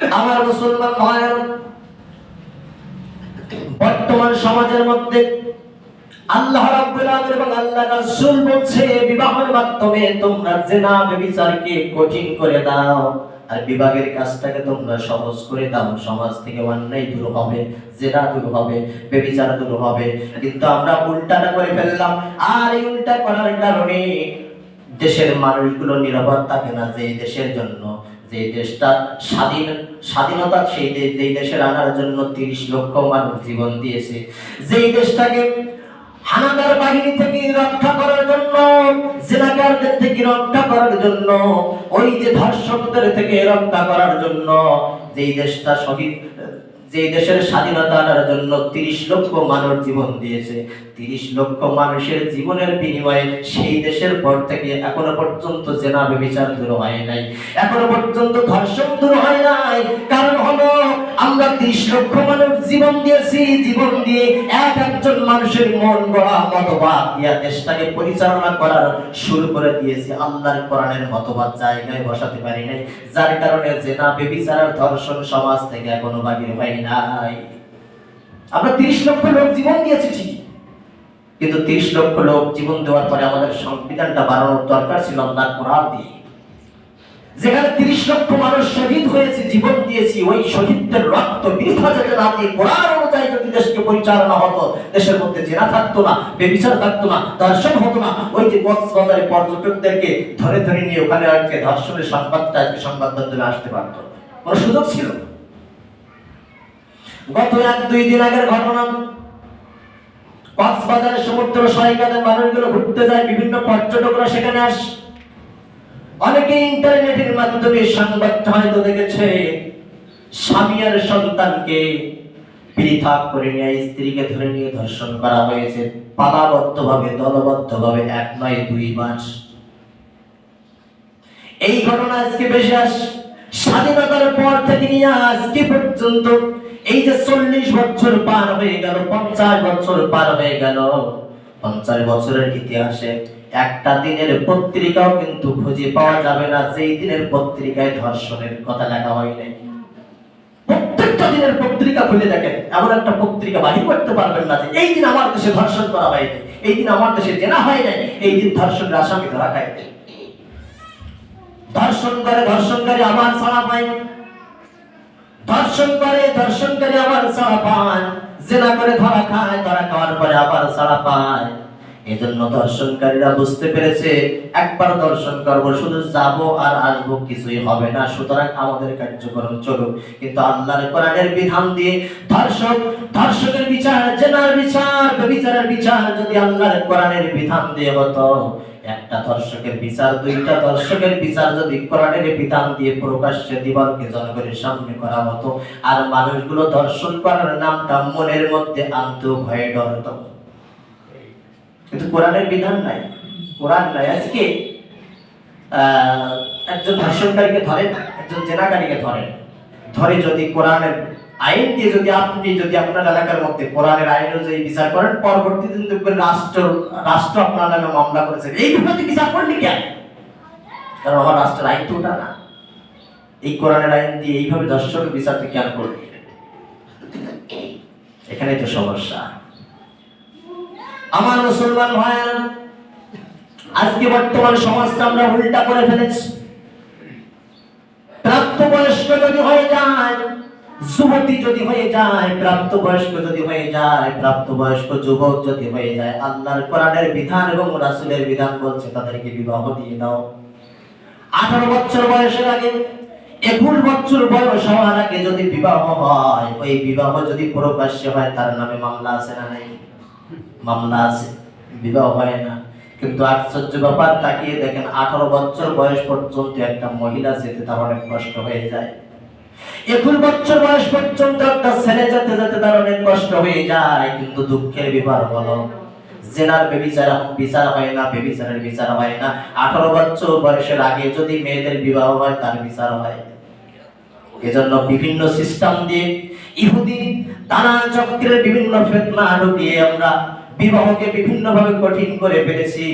আমার মুসলমান ভাইয়েরা, বর্তমান সমাজের মধ্যে আল্লাহ রাব্বুল আলামিন এবং আল্লাহর রাসূল বলছে বিবাহের মাধ্যমে তোমরা জিনা ব্যভিচারকে কঠিন করে দাও আর বিবাহের কাজটাকে তোমরা সহজ করে দাও, সমাজ থেকে অন্যায় দূর হবে, জিনা দূর হবে, ব্যভিচার দূর হবে। কিন্তু আমরা উল্টাটা করে ফেললাম, আর এই উল্টা করার কারণে দেশের মানুষগুলো নিরাপদ থাকে না। যে দেশের জন্য, যে দেশটা স্বাধীনতা, সেই দেশের আনার জন্য 30 লক্ষ মানুষ জীবন দিয়েছে, যেই দেশটাকে হানাদার বাহিনী থেকে রক্ষা করার জন্য, জিনাকারদের থেকে রক্ষা করার জন্য, ওই যে ধর্ষকদের থেকে রক্ষা করার জন্য, যেই দেশটা শহীদ, যে দেশের স্বাধীনতা আনার জন্য 30 লক্ষ মানুষ জীবন দিয়েছে, 30 লক্ষ মানুষের জীবনের বিনিময়ে সেই দেশের পর থেকে এখনো পর্যন্ত জিনা ব্যভিচার দূর হয় নাই, এখনো পর্যন্ত ধর্ষণ দূর হয় নাই। কারণ হলো আমরা 30 লক্ষ মানুষ জীবন দিয়েছি, জীবন দিয়ে একজন মানুষের মন গড়া মতবাদ দিয়া দেশটাকে পরিচালনা করার শুরু করে দিয়েছি। আল্লাহর কোরআনের মতবাদ জায়গায় বসাতে পারি নাই, যার কারণে জিনা ব্যভিচার আর ধর্ষণ সমাজ থেকে এখনো বাহির হয় নাই। আমরা 30 লক্ষ লোক জীবন দিয়েছি ঠিকই, কিন্তু 30 লক্ষ লোক জীবন দেওয়ার পরে আমাদের সংবিধানটা বানানোর দরকার ছিল আল্লাহর কোরআন দিয়ে। যেখানে 30 লক্ষ মানুষ শহীদ হয়েছে, জীবন দিয়েছি, ওই শহীদদের রক্ত বৃথা যেতে না দিয়ে কোরআন অনুযায়ী যদি দেশকে পরিচালনা হতো, দেশের মধ্যে জিনা থাকতো না, ব্যভিচার থাকতো না, ধর্ষণ হতো না। ওই যে কক্সবাজারে পর্যটকদেরকে ধরে ধরে নিয়ে ওখানে আজকে ধর্ষণের সংবাদটা আজকে সংবাদ মাধ্যমে আসতে পারতো, কোনো সুযোগ ছিল। গত 1-2 দিন আগের ঘটনা, কক্সবাজারের সমুদ্র সৈকতে মানুষগুলো ঘুরতে যায়, বিভিন্ন পর্যটকরা সেখানে আসে। অনেকে ইন্টারনেটের মাধ্যমে সংবাদটা হয়তো দেখেছে, স্বামী আর সন্তানকে পৃথক করে নিয়ে স্ত্রীকে ধরে নিয়ে ধর্ষণ করা হয়েছে, পালাবদ্ধভাবে, দলবদ্ধভাবে, 1 নয় 2 মাস। এই ঘটনা আজকে বেশি আসে। স্বাধীনতার পর থেকে নিয়ে আজকে পর্যন্ত এই যে 40 বছর পার হয়ে গেল, 50 বছর পার হয়ে গেল, 50 বছরের ইতিহাসে একটা দিনের পত্রিকাও কিন্তু খুঁজে পাওয়া যাবে না যেই দিনের পত্রিকায় ধর্ষণের কথা লেখা হয় নাই। প্রত্যেকটা দিনের পত্রিকা খুলে দেখেন, এমন একটা পত্রিকা বাহির করতে পারবেন না যে এই দিন আমার দেশে ধর্ষণ করা হয়নি, এই দিন আমার দেশে জেনা হয় নাই, এই দিন ধর্ষণের আসামি ধরা খাইছে। ধর্ষণ করে ধর্ষণকারী আবার ছাড়া পায়, ধর্ষণ করে ধর্ষণকারী আবার ছাড়া পায়, জেনা করে ধরা খায়, ধরা খাওয়ার পরে আবার ছাড়া পায়। এজন্য ধর্ষণকারীরা বুঝতে পেরেছে একবার ধর্ষণ করবো, শুধু যাব আর আসবো, কিছুই হবে না, সুতরাং আমাদের কার্যক্রম চলুক। কিন্তু আল্লাহর কোরআনের বিধান দিয়ে ধর্ষকের বিচার, জেনার বিচার, ব্যভিচারের বিচার যদি আল্লাহর কোরআনের বিধান দিয়ে হতো, একটা ধর্ষকের বিচার, 2টা ধর্ষকের বিচার যদি কোরআনের বিধান দিয়ে প্রকাশ্যে দিবালকে জনগণের সামনে করা হতো, আর মানুষগুলো ধর্ষণ করার নামটা মনের মধ্যে আনতো, ভয়ে ডরত। কিন্তু কোরআনের বিধান নাই, কোরআন নাই। আজকে একজন ধর্ষণকারীকে ধরেন, একজন জেনাকারীকে ধরে যদি কোরআনের আইন দিয়ে যদি আপনার এলাকার মধ্যে কোরআনের আইন অনুযায়ী বিচার করেন, পরবর্তীতে দেখবেন রাষ্ট্র আপনার নামে মামলা করেছে, এইভাবে বিচার করলি কেন? কারণ আমার রাষ্ট্রের আইন তো ওটা না, এই কোরআনের আইন দিয়ে এইভাবে ধর্ষণের বিচার তুই কেন করলি? এখানেই তো সমস্যা। আমার মুসলমান ভাইয়েরা, আজকে বর্তমান সমাজটা আমরা উল্টা করে ফেলেছি। প্রাপ্তবয়স্ক যদি হয়ে যায়, যুবতী যদি হয়ে যায়, প্রাপ্তবয়স্ক যদি হয়ে যায়, প্রাপ্তবয়স্ক যুবক যদি হয়ে যায়, আল্লাহর কোরআনের বিধান এবং রাসূলের বিধান বলছে তাদেরকে বিবাহ দিয়ে দাও। 18 বছর বয়সের আগে, 21 বছর বয়স হওয়ার আগে যদি বিবাহ হয়, ওই বিবাহ যদি প্রকাশ্যে হয়, তার নামে মামলা আছে না নাই? মামলা আছে, বিবাহ হয় না। কিন্তু আশ্চর্য ব্যাপার, তাকিয়ে দেখেন 18 বছর বয়স পর্যন্ত একটা মহিলা যেতে তার অনেক কষ্ট হয়ে যায়। 21 বছর বয়স পর্যন্ত একটা ছেলে যেতে যেতে তার অনেক কষ্ট হয়ে যায়। কিন্তু দুঃখের ব্যাপার হলো জেনার বিচার হয় না, ব্যভিচারের বিচার হয় না। 18 বছর বয়সের আগে যদি মেয়েদের বিবাহ হয়, তার বিচার হয়। এজন্য বিভিন্ন সিস্টেম দিয়ে ইহুদি দালাল চক্রের বিভিন্ন ফিতনা ঢুকিয়ে আমরা বিবাহকে বিভিন্নভাবে কঠিন করে ফেলেছি,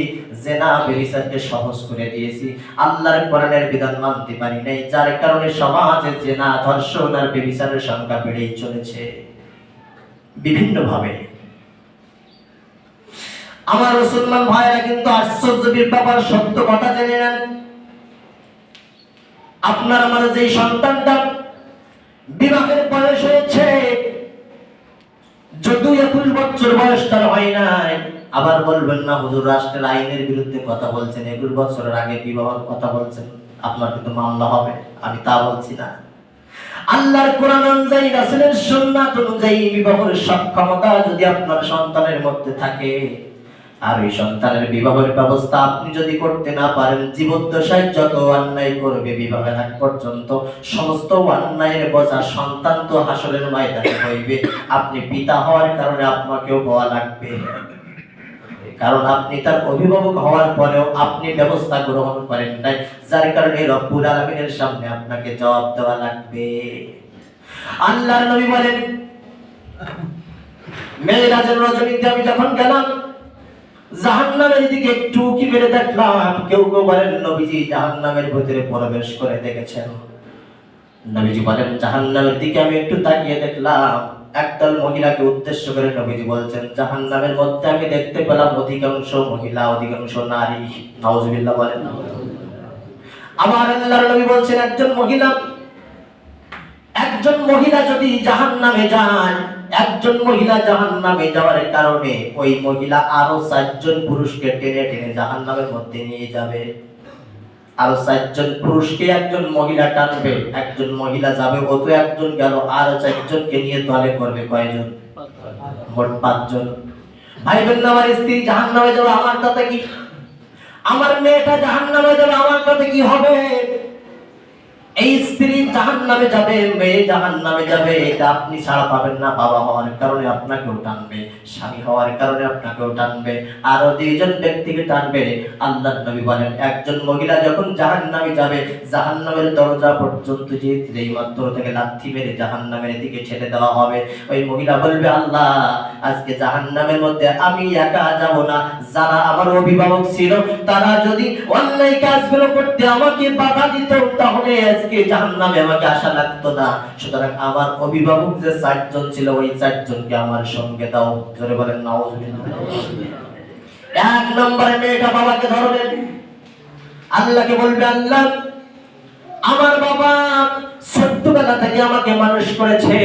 জেনা ব্যভিচারকে সহজ করে দিয়েছি, আল্লাহর কোরআনের বিধান মানতে পারি নাই, যার কারণে সমাজে জেনা, ধর্ষণ আর ব্যভিচারের সংখ্যা বেড়েই চলেছে বিভিন্নভাবে। আমার মুসলমান ভাইরা কিন্তু আশ্চর্যের ব্যাপার, সত্য কথা জেনে নেন। আপনার আমার যেই সন্তানটা বিবাহের বয়স হয়েছে, যদিও 21 বছর বয়স তার হয় নাই, আবার বলবেন না হুজুর রাষ্ট্রের আইনের বিরুদ্ধে কথা বলছেন, 21 বছরের আগে বিবাহের কথা বলছেন, আপনার কিন্তু মামলা হবে। আমি তা বলছি না। আল্লাহর কোরআন অনুযায়ী, রাসূলের সুন্নাত অনুযায়ী বিবাহের সক্ষমতা যদি আপনার সন্তানের মধ্যে থাকে, আর ওই সন্তানের বিবাহের ব্যবস্থা আপনি যদি করতে না পারেন, জীবদ্দশায় যত অন্যায় করবে বিবাহের আগ পর্যন্ত, সমস্ত অন্যায়ের বোঝা সন্তান তো হাসরের ময়দানে হইবে। আপনি পিতা হওয়ার কারণে আপনাকেও বলা লাগবে, কারণ আপনি তার অভিভাবক হওয়ার পরেও আপনি ব্যবস্থা গ্রহণ করেন নাই, যার কারণে রব্বুল আলামিনের সামনে আপনাকে জবাব দেওয়া লাগবে। আল্লাহর নবী বলেন, মেরাজের রজনীতে আমি যখন গেলাম, জাহান্নামের দিকে একটু কি মেরে দেখলাম। কেউ কেউ বলেন নবীজি জাহান্নামের ভিতরে প্রবেশ করে দেখেছেন। নবীজি বলেন জাহান্নামের দিকে আমি একটু তাকিয়ে দেখলাম, একদল মহিলাকে উদ্দেশ্য করে নবীজি বলছেন, জাহান্নামের মধ্যে আমি দেখতে পেলাম অধিকাংশ মহিলা, অধিকাংশ নারী। নাউজুবিল্লাহ বলেন। আবার আল্লাহর নবী বলছেন, একজন মহিলা যদি জাহান্নামে যায়, একজন মহিলা জাহান্নামে যাওয়ার কারণে ওই মহিলা আরো 4 জন পুরুষকে টেনে টেনে জাহান্নামের মধ্যে নিয়ে যাবে। আরো 4 জন পুরুষকে একজন মহিলা টানবে, একজন মহিলা যাবে, ও তো একজন গেল, আরো 4 জনকে নিয়ে দলে করবে কয়জন? মোট 5 জন। ভাই বোন, আমার স্ত্রী জাহান্নামে যাবে, আমার তাতে কি? আমার মেয়েটা জাহান্নামে যাবে, আমার তাতে কি হবে? এই স্ত্রী জাহান্নামে যাবে, মেয়ে জাহান্নামে যাবে, এটা আপনি ছাড়া পাবেন না। বাবা হওয়ার কারণে আপনাকেও টানবে, স্বামী হওয়ার কারণে আপনাকেও টানবে, আরো 2 জন ব্যক্তিকে টানবে। আল্লাহর নবী বলেন, একজন মহিলা যখন জাহান্নামে যাবে, জাহান্নামের দরজা পর্যন্ত যেই মাত্র থেকে লাথি মেরে জাহান্নামের দিকে ছেড়ে দেওয়া হবে, ওই মহিলা বলবে, আল্লাহ আজকে জাহান্নামের মধ্যে আমি একা যাব না, যারা আমার অভিভাবক ছিল তারা যদি অন্যায় কাজগুলো করতে আমাকে বাধা দিত, তাহলে আজকে জাহান্নামে আমাকে আসা লাগতো না। সুতরাং আমার অভিভাবক যে 4 জন ছিল, ওই 4 জনকে আমার সঙ্গে দাও। জোরে বলেন নাউজুবিল্লাহ। 1 নম্বরে মেয়েটা বাবাকে ধরবে, আল্লাহকে বলবে, আল্লাহ আমার বাবা ছোট্টবেলা থেকে আমাকে মানুষ করেছে,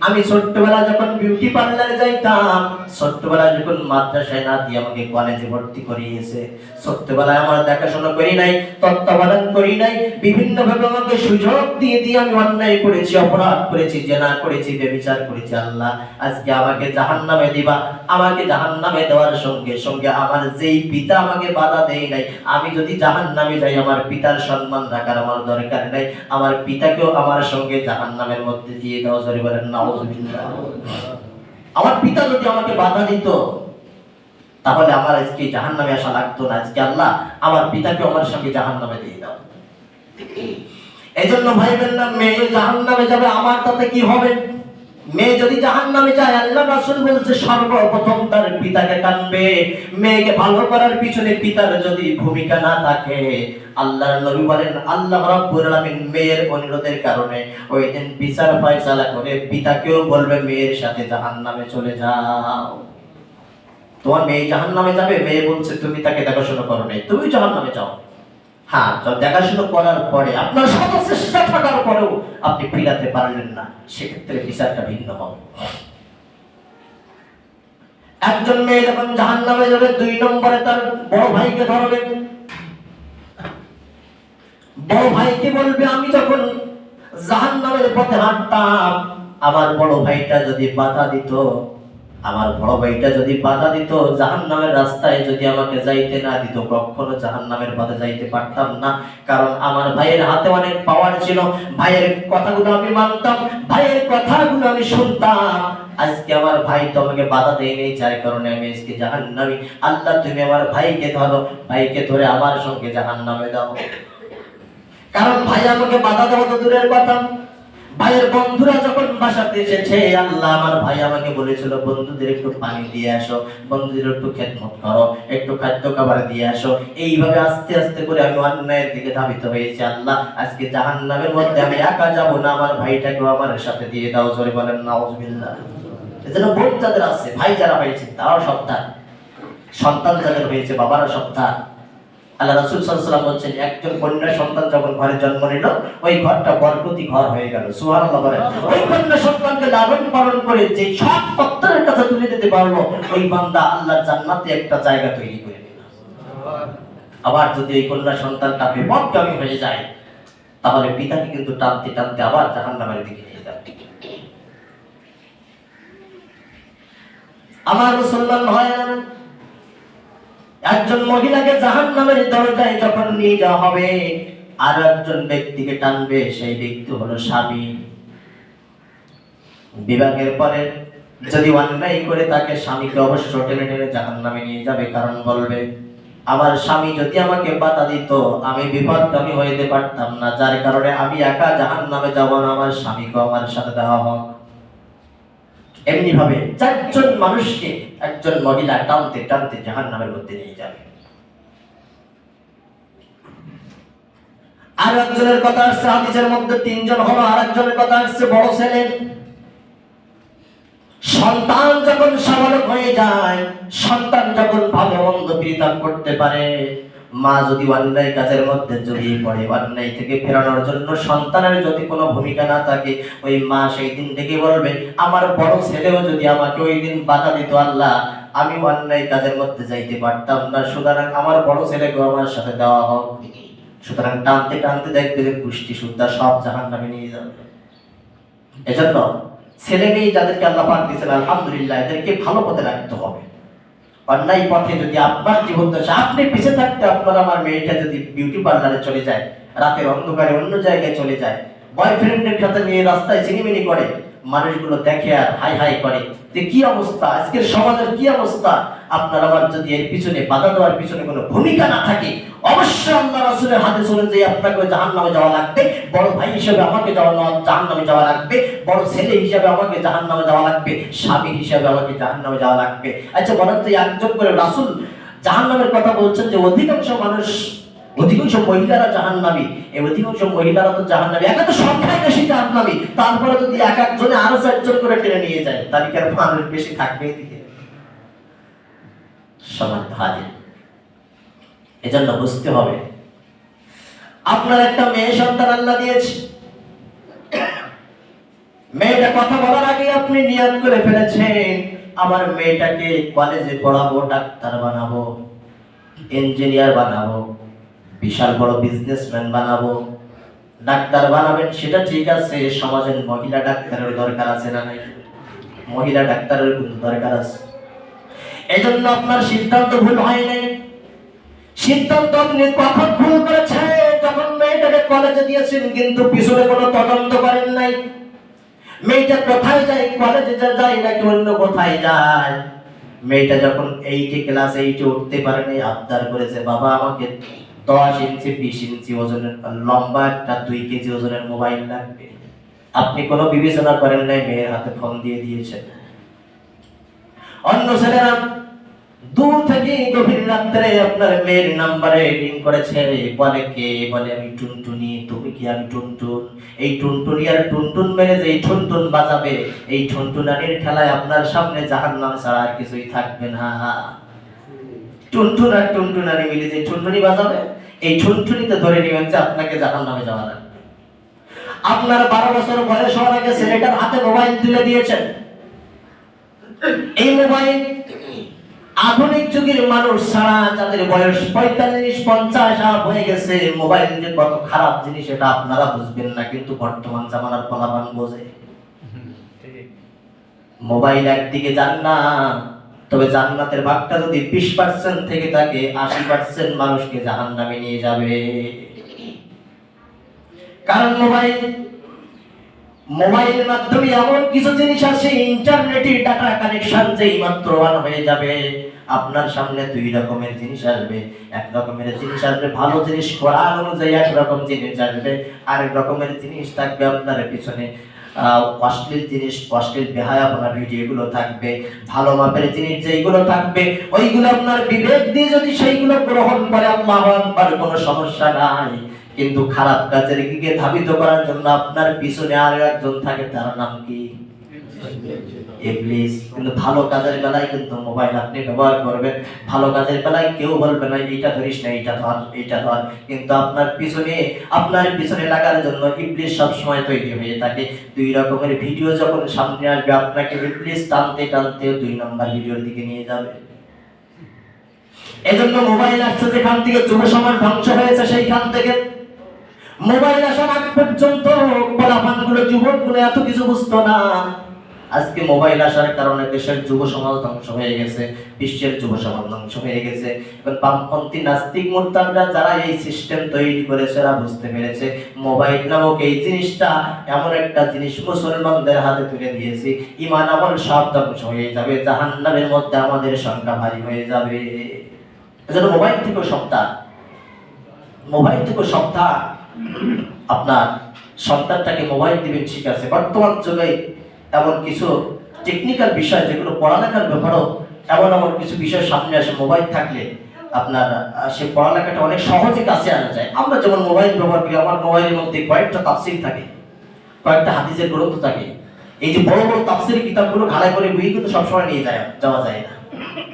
আমি ছোট্টবেলা যখন বিউটি পার্লারে যাইতাম, ছোট্টবেলা যখন মাদ্রাসায় না দিয়ে আমাকে কলেজে ভর্তি করিয়েছে, ছোট্টবেলায় আমার দেখাশোনা করি নাই, তত্ত্বাবধান করি নাই, বিভিন্ন ভাবে আমাকে সুযোগ দিয়ে দিয়ে আমি অন্যায় করেছি, অপরাধ করেছি, জেনা করেছি, ব্যভিচার করেছি। আল্লাহ আজকে আমাকে জাহান্নামে দিবা, আমাকে জাহান্নামে দেওয়ার সঙ্গে সঙ্গে আমার যেই পিতা আমাকে বাধা দেয় নাই, আমি যদি জাহান্নামে যাই, আমার পিতার সম্মান রাখার আমার দরকার নাই, আমার পিতাকেও আমার সঙ্গে জাহান্নামের মধ্যে দিয়ে দাও। জোরে বলেন নাউজুবিল্লাহ। আমার পিতা যদি আমাকে বাধা দিত, তাহলে আমার আজকে জাহান্নামে আসা লাগতো না। আজকে আল্লাহ আমার পিতাকে আমার সঙ্গে জাহান্নামে দিয়ে দাও। এজন্য ভাই বোনেরা, মেয়ে জাহান্নামে যাবে, আমার তাতে কি হবে? মেয়ে যদি জাহান্নামে যায়, আল্লাহ রাসূল বলছে সর্বপ্রথম তার পিতাকে টানবে। মেয়েকে ভালো করার পিছনে পিতার যদি ভূমিকা না থাকে, আল্লাহর নবী বলেন, আল্লাহ রাব্বুল আলামিন মেয়ের অনুরোধের কারণে ওই দিন বিচার ফয়সালা করে পিতাকেও বলবে মেয়ের সাথে জাহান্নামে চলে যাও। তোমার মেয়ে জাহান্নামে যাবে, মেয়ে বলছে তুমি তাকে দেখাশোনা করো নাই, তুমি জাহান্নামে যাও। হ্যাঁ, দেখাশোনা করার পরে আপনার শত চেষ্টা থাকার পরেও আপনি ফিরাতে পারলেন না, সেক্ষেত্রে বিচারটা ভিন্ন হবে। একজন মেয়ে যখন জাহান্নামে যাবে, 2 নম্বরে তার বড় ভাইকে ধরবে। বড় ভাইকে বলবে, আমি যখন জাহান্নামের পথে হাঁটতাম, আমার বড় ভাইটা যদি বাধা দিত, আমার বড় ভাইটা যদি বাধা দিত, জাহান্নামের রাস্তায় যদি আমাকে যাইতে না দিত, কখনো জাহান্নামের পথে যাইতে পারতাম না। কারণ আমার ভাইয়ের হাতে অনেক পাওয়ার ছিল, ভাইয়ের কথাগুলো আমি মানতাম, ভাইয়ের কথাগুলো আমি শুনতাম। আজকে আমার ভাই তো আমাকে বাধা দেয়নি, যার কারণে আমি আজকে জাহান্নামী। আল্লাহ তুমি আমার ভাইকে ধরো, ভাইকে ধরে আমার সঙ্গে জাহান্নামে দাও। কারণ ভাই আমাকে বাধা দেওয়া তো দূরের কথা, ভাইয়ের বন্ধুরা যখন বাসাতে এসেছে, আল্লাহ আমার ভাই আমাকে বলেছিল বন্ধুদের একটু পানি দিয়ে আসো, বন্ধুদের একটু খেদমত করো, একটু খাদ্য খাবার দিয়ে আসো। এইভাবে আস্তে আস্তে করে আমি অন্যায়ের দিকে ধাবিত হয়েছি। আল্লাহ আজকে জাহান্নামের মধ্যে আমি একা যাব না, আমার ভাইটাকেও আমার সাথে দিয়ে দাও। জোরে বলেন নাউজুবিল্লাহ। এজন্য বোন যাদের আছে, ভাই যারা হয়েছে তারাও সাবধান, সন্তান যাদের হয়েছে বাবারা সাবধান। আল্লাহ রাসূল সাল্লাল্লাহু আলাইহি ওয়াসাল্লাম বলছেন, একজন কন্যা সন্তান যখন ঘরে জন্ম নিল, ওই ঘরটা বরকতি ঘর হয়ে গেল। সুবহানাল্লাহ বলেন। ওই কন্যা সন্তানকে লালন পালন করে যে সব পত্রের কাছে তুলে দিতে পারলো, ওই বান্দা আল্লাহর জান্নাতে একটা জায়গা তৈরি করে দিল। আবার যদি এই কন্যা সন্তানটা বিপথগামী হয়ে যায়, তাহলে পিতাকে কিন্তু টানতে টানতে আবার জাহান্নামের দিকে নিয়ে যাবে। আমার মুসলমান ভাইরা, একজন মহিলাকে জাহান্নামের দরজায় যখন নিয়ে যাওয়া হবে, আর একজন ব্যক্তিকে টানবে, সেই ব্যক্তি হলো স্বামী। বিবাহের পরে যদি অন্যায় করে তাকে, স্বামীকে অবশ্য টেনে টেনে জাহান্নামে নিয়ে যাবে। কারণ বলবে, আমার স্বামী যদি আমাকে বাধা দিত, আমি বিপদগামী হইতে পারতাম না, যার কারণে আমি একা জাহান্নামে যাব না, আমার স্বামীকে আমার সাথে দেওয়া হোক। এমনি ভাবে চারজন মানুষকে একজন মহিলা টানতে টানতে জাহান্নামের মধ্যে নিয়ে যাবে। আর একজনের কথা আসছে হাদিসের মধ্যে তিনজন হলো। আর একজনের কথা আসছে বড় ছেলে। সন্তান যখন সাবালক হয়ে যায়, সন্তান যখন ভালো মন্দ পৃথক করতে পারে, মা যদি অন্যায় কাজের মধ্যে জড়িয়ে পড়ে, অন্যায় থেকে ফেরানোর জন্য সন্তানের যদি কোনো ভূমিকা না থাকে, ওই মা সেই দিন থেকে বলবে, আমার বড় ছেলেও যদি আমাকে ওই দিন বাধা দিত, আল্লাহ আমি অন্যায় কাজের মধ্যে যাইতে পারতাম না, সুতরাং আমার বড় ছেলেকেও আমার সাথে দেওয়া হোক। সুতরাং টানতে টানতে দেখবে যে পুষ্টি সুদ্ধা সব জাহান্নামে নিয়ে যাবে। এজন্য ছেলে মেয়ে যাদেরকে আল্লাহ পাক দিয়েছেন, আলহামদুলিল্লাহ, এদেরকে ভালো পথে রাখতে হবে। অন্যায় পথে যদি আপনার জীবন দশা, আপনি পিছে থাকতে আপনার আমার মেয়েটা যদি বিউটি পার্লারে চলে যায়, রাতের অন্ধকারে অন্য জায়গায় চলে যায়, বয়ফ্রেন্ডের সাথে নিয়ে রাস্তায় চিনিমিনি করে, মানুষগুলো দেখে আর হাই হাই করে যে কি অবস্থা, আজকের সমাজের কি অবস্থা। আপনার আমার যদি এর পিছনে বাধা দেওয়ার পিছনে কোনো ভূমিকা না থাকে, অবশ্যই আল্লাহ রাসূলের হাদিস অনুযায়ী আপনাকে জাহান্নামে যাওয়া লাগবে। বড় ভাই হিসেবে আমাকে জাহান্নামে যাওয়া লাগবে, বড় ছেলে হিসেবে আমাকে জাহান্নামে যাওয়া লাগবে, স্বামী হিসেবে আমাকে জাহান্নামে যাওয়া লাগবে। আচ্ছা বলেন তো, একজন করে রাসূল জাহান্নামের কথা বলছেন যে অধিকাংশ মানুষ, অধিকাংশ মহিলারা জাহান্নামী। এই অধিকাংশ মহিলারা তো জাহান্নামী, একা তো সংখ্যায় বেশি জাহান্নামী, তারপরে যদি এক একজনে আরো চারজন করে টেনে নিয়ে যায়, তাহলে কি আর মানুষ বেশি থাকবে এদিকে? সমান ভাজে। এজন্য বুঝতে হবে, আপনার একটা মেয়ে সন্তান আল্লাহ দিয়েছে, মেয়েটা কথা বলার আগে আপনি নিয়ত করে ফেলেছেন, আমার মেয়েটাকে কলেজে পড়াবো, ডাক্তার বানাবো, ইঞ্জিনিয়ার বানাবো, বিশাল বড় বিজনেসম্যান বানাবো। ডাক্তার বানাবেন সেটা ঠিক আছে, সমাজের মহিলা ডাক্তারের দরকার আছে না নাই? মহিলা ডাক্তারের কিন্তু দরকার আছে। এজন্য আপনার সিদ্ধান্ত ভুল হয় নাই। সিদ্ধান্ত আপনি কখন ভুল করেছেন? যখন মেয়েটাকে কলেজে দিয়েছেন কিন্তু পিছনে কোনো তদন্ত করেন নাই। মেয়েটা কোথায় যায়, কলেজে যায় নাকি অন্য কোথায় যায়? মেয়েটা যখন 8 ক্লাসে উঠতে পারে নাই, আবদার করেছে, বাবা আমাকে 10 ইঞ্চি 20 ইঞ্চি ওজনের লম্বা একটা 2 কেজি ওজনের মোবাইল লাগবে। আপনি কোনো বিবেচনা করেন নাই, মেয়ের হাতে ফোন দিয়ে দিয়েছেন। অন্য ছেলেরা দূর থেকে গভীর রাত্রে আপনার মেয়ের নাম্বারে রিং করেছে, বলে কে? বলে আমি টুনটুনি। তুমি কি? আমি টুনটুন। এই টুনটুনি আর টুনটুন মেরে যে এই টুনটুন বাজাবে, এই টুনটুনানির খেলায় আপনার সামনে জাহান্নাম ছাড়া আর কিছুই থাকবে না। টুনটুন আর টুনটুনানি মিলে যে টুনটুনি বাজাবে, এই টুনটুনিতে ধরে নিবেন যে আপনাকে জাহান্নামে যাওয়া লাগবে। আপনার 12 বছর বয়স হওয়ার আগে ছেলেটার হাতে মোবাইল তুলে দিয়েছেন। এই মোবাইল আধুনিক যুগের মানুষ ছাড়া যাদের বয়স 45-50 হয়ে গেছে, মোবাইল যে কত খারাপ জিনিস এটা আপনারা বুঝবেন না, কিন্তু বর্তমান জামানার পোলাপান বোঝে। মোবাইল একদিকে জান্নাত, তবে জান্নাতের ভাগটা যদি 20% থেকে থাকে, 80% মানুষকে জাহান্নামে নিয়ে যাবে। কারণ মোবাইলের মাধ্যমে এমন কিছু জিনিস আছে, ইন্টারনেটের ডাটা কানেকশন যেই মাত্র অন হয়ে যাবে, আপনার সামনে দুই রকমের জিনিস আসবে। এক রকমের জিনিস আসবে ভালো জিনিস, কোরআন অনুযায়ী এক রকম জিনিস আসবে, আরেক রকমের জিনিস থাকবে আপনার পিছনে অশ্লীল জিনিস, অশ্লীল বেহায়াপনা ভিডিওগুলো থাকবে। ভালো মাপের জিনিস যেইগুলো থাকবে ওইগুলো আপনার বিবেক দিয়ে যদি সেইগুলো গ্রহণ করে আল্লাহু আকবার, কোনো সমস্যা নাই। কিন্তু খারাপ কাজের দিকে ধাবিত করার জন্য আপনার পিছনে আরো একজন থাকে, তার নাম কি? ইবলিস। কিন্তু ভালো কাজের বেলায় কিন্তু মোবাইল আপনি ব্যবহার করবেন, ভালো কাজের বেলায় কেউ বলবে না এইটা ধরিস না, এইটা ধর, এইটা ধর। কিন্তু আপনার পিছনে লাগার জন্য ইবলিস সব সময় তৈরি হয়ে থাকে। দুই রকমের ভিডিও যখন সামনে আসবে আপনাকে ইবলিস টানতে টানতে দুই নম্বর ভিডিওর দিকে নিয়ে যাবে। এজন্য মোবাইল আসছে যেখান থেকে যুব সমাজ ধ্বংস হয়েছে, সেইখান থেকে মোবাইল আসার আগ পর্যন্ত পোলাপানগুলো, যুবকগুলো এত কিছু বুঝতো না। আজকে মোবাইল আসার কারণে দেশের যুব সমাজ ধ্বংস হয়ে গেছে, বিশ্বের যুব সমাজ ধ্বংস হয়ে গেছে। এখন বামপন্থী নাস্তিক মুরতাদরা যারা এই সিস্টেম তৈরি করেছে, এরা বুঝতে পেরেছে মোবাইল নামক এই জিনিসটা এমন একটা জিনিস মুসলমানদের হাতে তুলে দিয়েছি, ঈমান আমল সব ধ্বংস হয়ে যাবে, জাহান্নামের মধ্যে আমাদের সংখ্যা ভারী হয়ে যাবে। এজন্য মোবাইল থেকে সাবধান। আপনার সন্তানটাকে মোবাইল দিবেন, ঠিক আছে। বর্তমান যুগে এমন কিছু টেকনিক্যাল বিষয় যেগুলো পড়ালেখার ব্যাপারেও এমন কিছু বিষয় সামনে আসে, মোবাইল থাকলে আপনার সে পড়ালেখাটা অনেক সহজে কাছে আনা যায়। আমরা যেমন মোবাইল ব্যবহার করি, আমার মোবাইলের মধ্যে কয়েকটা তাফসীর থাকে, কয়েকটা হাদিসের গ্রন্থ থাকে। এই যে বড় বড় তাফসীরের কিতাবগুলো ঘাড়ে করে বই কিন্তু সবসময় নিয়ে যাওয়া যায় না।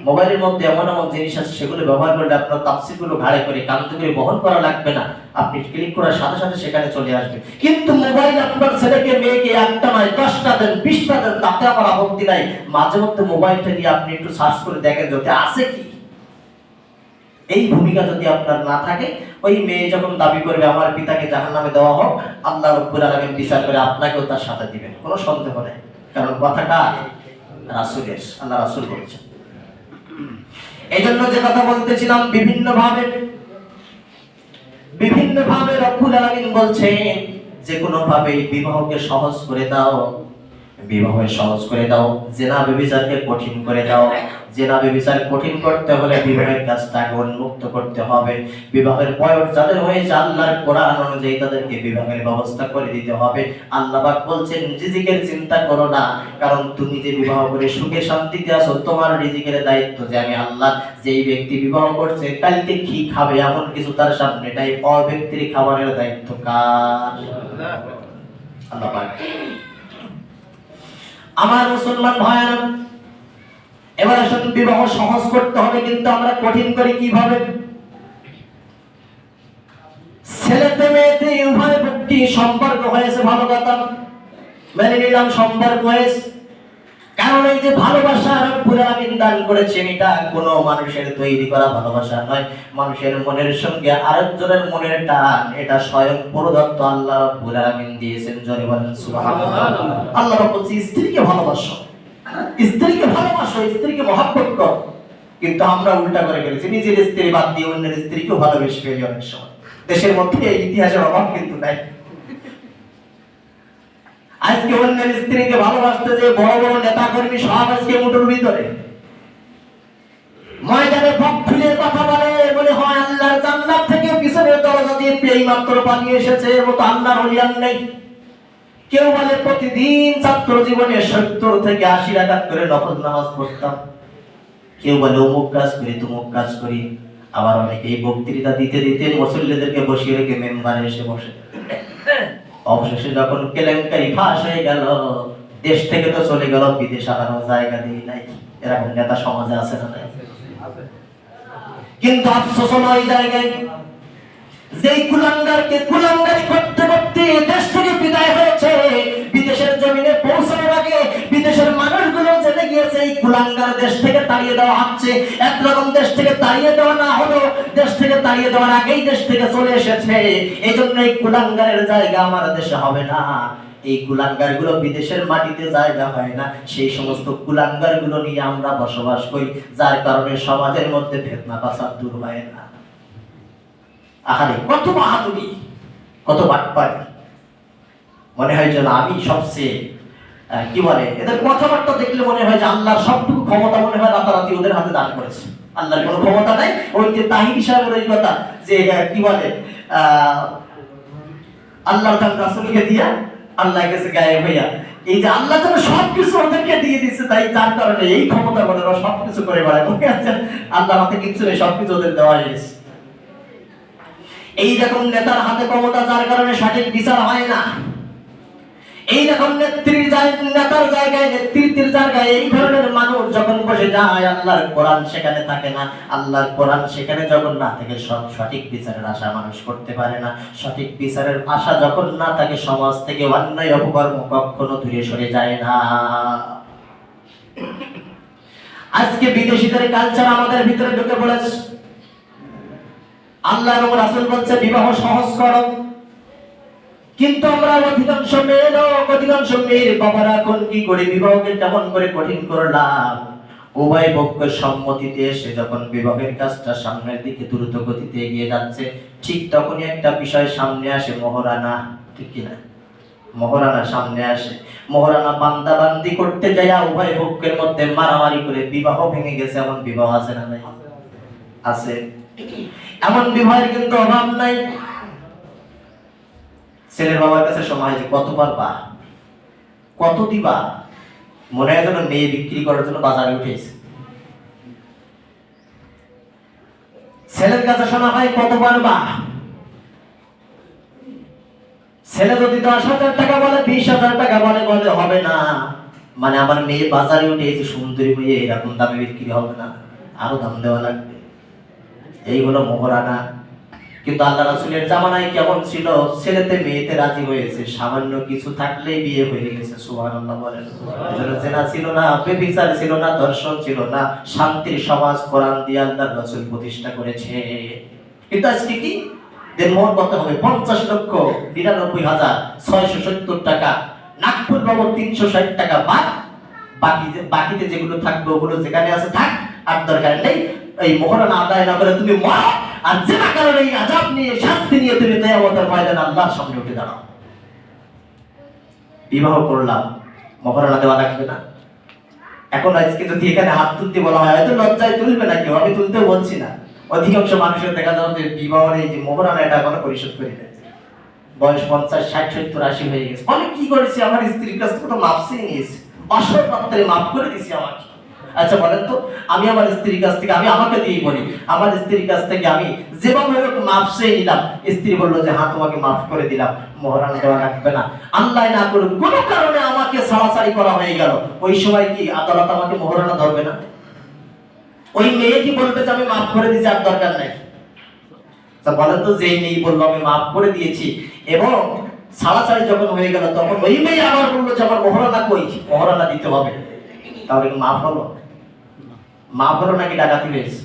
মোবাইলের মধ্যে এমন জিনিস আছে, সেগুলো ব্যবহার করলে আপনার তাফসীরগুলো ঘাড়ে করে কাঁধে করে বহন করা লাগবে না, আপনি ক্লিক করার সাথে সাথে সেখানে চলে আসবে। কিন্তু মোবাইল আপনার ছেলেকে মেয়েকে একটা নয় 10টা দেন, 20টা দেন, তাতে আমার আপত্তি নাই। মাঝে মধ্যে মোবাইলটা নিয়ে আপনি একটু সার্চ করে দেখেন যদি আছে কি। এই ভূমিকা যদি আপনার না থাকে, ওই মেয়ে যখন দাবি করবে আমার পিতাকে জাহান্নামে দেওয়া হোক, আল্লাহ রাব্বুল আলামিন বিচার করে আপনাকেও তার সাথে দিবেন, কোনো সন্দেহ নেই। কারণ কথাটা রাসূলের, আল্লাহ রাসূল বলেছেন। এই জন্য যে কথা বলতেছিলাম, বিভিন্ন ভাবে রব্বুল আলামিন বলছেন যে কোনো ভাবে বিবাহকে সহজ করে দাও, জিনা ব্যভিচারকে কঠিন করে দাও। জিনা ব্যভিচার কঠিন করতে হলে বিবাহের কাজটাকে উন্মুক্ত করতে হবে। বিবাহের বয়স যাদের হয়েছে আল্লাহর কোরআন অনুযায়ী তাদেরকে বিবাহের ব্যবস্থা করে দিতে হবে। আল্লাহ পাক বলছেন রিজিকের চিন্তা করো না, কারণ তুমি যে বিবাহ করে সুখে শান্তিতে আছো, তোমার রিজিকের দায়িত্ব যে আমি আল্লাহ। যেই ব্যক্তি বিবাহ করছে কালকে কি খাবে এমন কিছু তার সামনে নাই, ব্যক্তির খাবারের দায়িত্ব কার? আল্লাহ পাক। আমার মুসলমান ভাইয়েরা, এবার আসুন বিবাহ সহজ করতে হবে, কিন্তু আমরা কঠিন করি কিভাবে? ছেলেতে মেয়েতে উভয় ব্যক্তি সম্পর্ক হয়েছে, ভালো কথা, মেনে নিলাম সম্পর্ক হয়েছে। কারণ এই যে ভালোবাসা রব্বুল আলামিন দান করেছেন, এটা কোনো মানুষের তৈরি করা ভালোবাসা নয়। মানুষের মনের সঙ্গে আরেকজনের মনের টান, এটা স্বয়ং প্রদত্ত, আল্লাহ রব্বুল আলামিন দিয়েছেন। জোরে বলেন সুবহানাল্লাহ। আল্লাহ বলছে স্ত্রীকে ভালোবাসো, স্ত্রীকে মহব্বত করো। কিন্তু আমরা উল্টা করে ফেলেছি, নিজের স্ত্রী বাদ দিয়ে অন্যের স্ত্রীকেও ভালোবেসে ফেলি অনেক সময়। দেশের মধ্যে এই ইতিহাসের অভাব কিন্তু নাই। আজকে অন্যের স্ত্রীকে ভালোবাসতে যে বড় বড় নেতা কর্মী সব আজকে মুঠোর ভিতরে, ময়দানে বুক ফুলে কথা বলে হয় আল্লাহর জান্নাত থেকে পিছনের দরজা দিয়ে এই মাত্র পালিয়ে এসেছে, এর মতো আল্লাহর ওলিয়ান নেই। কেউ বলে প্রতিদিন ছাত্র জীবনে 70 থেকে 80 রাকাত করে নফল নামাজ পড়তাম। কেউ বলে অমুক কাজ করি তমুক কাজ করি। আবার অনেকেই বক্তৃতা দিতে দিতে মুসল্লিদেরকে বসিয়ে রেখে মেম্বারে এসে বসে। অবশেষে যখন কেলেঙ্কারি ফাঁস হয়ে গেল, দেশ থেকে তো চলে গেল, বিদেশ আনারও জায়গা দিয়ে নাই। এরকম নেতা সমাজে আছে না? কিন্তু আফসোস নয় জায়গায় যেই কুলাঙ্গারকে কুলাঙ্গারি করতে করতে দেশ থেকে বিদায় হয়েছে, বিদেশের জমিনে পৌঁছানোর আগে বিদেশের মানুষগুলো জেনে গিয়েছে এই কুলাঙ্গার দেশ থেকে তাড়িয়ে দেওয়া হচ্ছে। একরকম দেশ থেকে তাড়িয়ে দেওয়া না হলো, দেশ থেকে তাড়িয়ে দেওয়ার আগেই দেশ থেকে চলে এসেছে। এই জন্য এই কুলাঙ্গারের জায়গা আমার দেশে হবে না। এই কুলাঙ্গার গুলো বিদেশের মাটিতে জায়গা হয় না, সেই সমস্ত কুলাঙ্গার গুলো নিয়ে আমরা বসবাস করি, যার কারণে সমাজের মধ্যে ফিতনা ফাসাদ দূর হয় না। আহারে কত বাহাদুরি, কত বাটপাড়ি। মনে হয় যেন আমি সবচেয়ে কি বলে, এদের কথাবার্তা দেখলে মনে হয় যে আল্লাহর সবটুকু ক্ষমতা মনে হয় রাতারাতি ওদের হাতে দান করেছে। আল্লাহর কোনো ক্ষমতা নাই। ওই যে তাহির সাহেবের ওই কথা যে কি বলে আল্লাহ তার রাসূলকে দিয়া আল্লাহর কাছে গায়েব হইয়া, এই যে আল্লাহ যেন সবকিছু ওদেরকে দিয়ে দিচ্ছে, তাই যার কারণে এই ক্ষমতা বলে ওরা সবকিছু করে বেড়ায়। মনে আছে আল্লাহর হাতে কিচ্ছু নেই, সবকিছু ওদের দেওয়া হয়েছে। এইরকম নেতার হাতে ক্ষমতা, যার কারণে সঠিক বিচার হয় না। এইরকম নেতার জায়গায়, নেতৃত্বের জায়গায় এই ধরনের মানুষ যখন বসে যায়, আল্লাহর কোরআন সেখানে থাকে না। আল্লাহর কোরআন সেখানে যখন না থাকে, সঠিক বিচারের আশা মানুষ করতে পারে না। সঠিক বিচারের আশা যখন না থাকে, সমাজ থেকে অন্যায় অপকর্ম কখনো দূরে সরে যায় না। আজকে বিদেশিদের কালচার আমাদের ভিতরে ঢুকে পড়েছে। আল্লাহ এবং রাসূল বলছে বিবাহ সহজ করো, কিন্তু আমরা অধিকাংশ মেয়ের বাবারা এখন কি করে বিবাহকে কেমন করে কঠিন করলাম। উভয় পক্ষের সম্মতিতে এসে যখন বিবাহের কাজটা সামনের দিকে দ্রুত গতিতে এগিয়ে যাচ্ছে, ঠিক তখনই একটা বিষয় সামনে আসে, মহারানা। ঠিক কিনা? মহারানা সামনে আসে। মহারানা বান্দাবান্দি করতে যায়, উভয় পক্ষের মধ্যে মারামারি করে বিবাহ ভেঙে গেছে। এমন বিবাহ আছে না? নাই? আছে। এমন বিবাহের কিন্তু অভাব নাই। ছেলের বাবার কাছে সময় যে কত পারবা, কত দিবা, মনে হয় যেন মেয়ে বিক্রি করার জন্য বাজারে উঠেছে। ছেলের কাছে শোনা হয় কত পারবা। ছেলে যদি 10,000 টাকা বলে, 20,000 টাকা বলে, বলে হবে না, মানে আমার মেয়ে বাজারে উঠেছে, সুন্দরী মেয়ে, এরকম দামে বিক্রি হবে না, আরো দাম দেওয়া লাগবে। এই হলো মহারানা। কিন্তু আল্লাহ রাসূলের জামানায় কেমন ছিল, ছেলেতে মেয়েতে রাজি হয়েছে, সামান্য কিছু থাকলেই বিয়ে হয়ে গেছে। সুবহানাল্লাহ বলেন। এজন্য জেনা ছিল না, ব্যভিচার ছিল না, দর্শন ছিল না, শান্তির সমাজ কোরআন দিয়ে আল্লাহর রাসূল প্রতিষ্ঠা করেছে। কিন্তু আজকে কি দেনমোহর কত হবে? 50,99,670 টাকা, নাগপুর বাবদ 360 টাকা, বাকিতে যেগুলো থাকবে ওগুলো যেখানে আছে থাক, আর দরকার নেই। এই মহারানা আদায় না করে তুমি মরো, আর জেনা কারণে এই আযাব নিয়ে, শাস্তি নিয়ে তুমি কিয়ামতের ময়দানে আল্লাহর সামনে উঠে দাঁড়াও। বিবাহ করলাম, মহারানা দেওয়া লাগবে না? এখন আজকে যদি এখানে হাত তুলতে বলা হয়, হয়তো লজ্জায় তুলবে না কেউ, আমি তুলতেও বলছি না। অধিকাংশ মানুষের দেখা যাবে যে বিবাহের এই যে মহারানা, এটা এখনো পরিশোধ করে দেয়। বয়স 50, 60, 70, 80 হয়ে গেছে। অনেক কি করেছি, আমার স্ত্রীর কাছ থেকে তো মাপ চেয়ে নিয়েছি, অসর পাত্রে মাপ করে দিছি আমাকে। আচ্ছা বলেন তো, আমি আমার স্ত্রীর কাছ থেকে, আমি আমাকে দিয়েই বলি, আমার স্ত্রীর কাছ থেকে আমি যেভাবে হোক মাপ চেয়ে নিলাম, স্ত্রী বললো যে হ্যাঁ তোমাকে মাফ করে দিলাম, মহারানা দেওয়া লাগবে না। আল্লাহ না করুক কোনো কারণে আমাকে ছাড়াছাড়ি করা হয়ে গেল, ওই সময় কি আদালত আমাকে মহারানা ধরবে না? ওই মেয়ে কি বলবে যে আমি মাফ করে দিয়েছি, আর দরকার নাই? বলেন তো, যেই মেয়ে বললো আমি মাফ করে দিয়েছি এবং ছাড়াছাড়ি যখন হয়ে গেল, তখন ওই মেয়ে আবার বললো যে আমার মহারানা কই, মহারানা দিতে হবে, তাহলে মাফ হলো? মাফ হলো নাকি ডাকাতি হয়েছে?